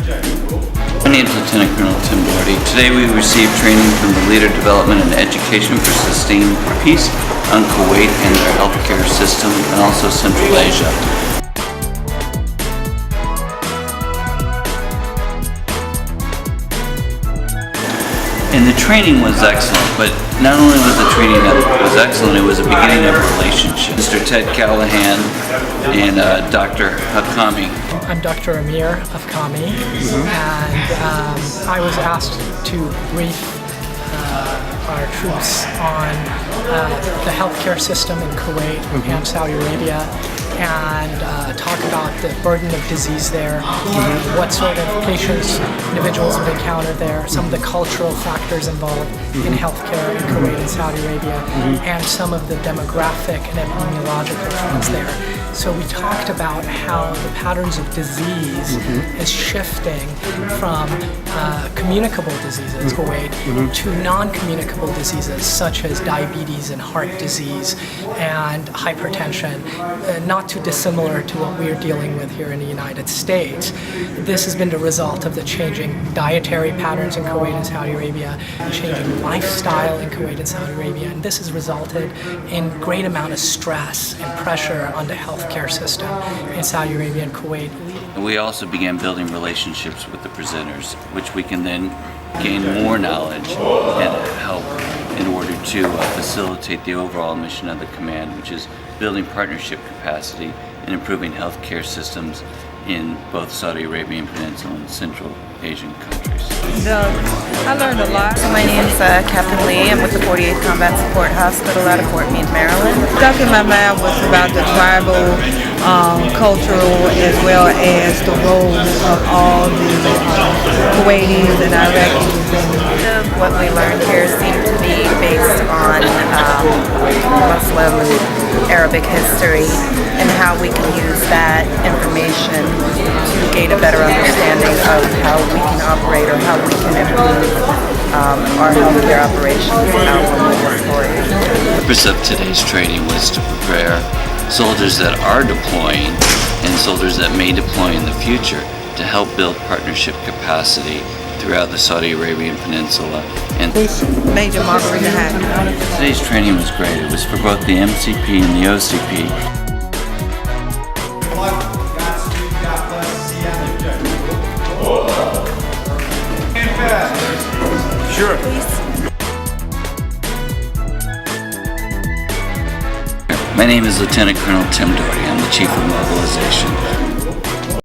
My name is Lieutenant Colonel Tim Doherty. Today we received training from the Leader Development and Education for Sustained Peace on Kuwait and their healthcare system, and also Central Asia. And the training was excellent, but not only was the training that was excellent, it was a beginning of a relationship. Mr. Ted Callahan and Dr. Hakami. I'm Dr. Amir Afkami, and I was asked to brief our troops on the healthcare system in Kuwait and Saudi Arabia, and talk about the burden of disease there, what sort of patients individuals have encountered there, some of the cultural factors involved in healthcare in Kuwait and Saudi Arabia, and some of the demographic and epidemiological trends there. So we talked about how the patterns of disease is shifting from communicable diseases, Kuwait, to non-communicable diseases such as diabetes and heart disease and hypertension, not too dissimilar to what we're dealing with here in the United States. This has been the result of the changing dietary patterns in Kuwait and Saudi Arabia, changing lifestyle in Kuwait and Saudi Arabia, and this has resulted in great amount of stress and pressure on the healthcare system in Saudi Arabia and Kuwait. And we also began building relationships with the presenters, which we can then gain more knowledge and help in order to facilitate the overall mission of the command, which is building partnership capacity and improving healthcare systems in both Saudi Arabian Peninsula and Central Asian countries. I learned a lot. My name's Captain Lee. I'm with the 48th Combat Support Hospital out of Fort Meade, Maryland. Stuck in my mind was about the tribal, cultural, as well as the roles of all the Kuwaitis and Iraqis. What we learned here seemed to be based on Muslim Arabic history and how we can use that information to gain a better understanding of how we can operate or how we can improve our healthcare operations and our deployed. The purpose of today's training was to prepare soldiers that are deploying and soldiers that may deploy in the future to help build partnership capacity throughout the Saudi Arabian Peninsula. And Major Margarita Hack. Today's training was great. It was for both the MCP and the OCP. Sure. My name is Lieutenant Colonel Tim Doherty. I'm the Chief of Mobilization.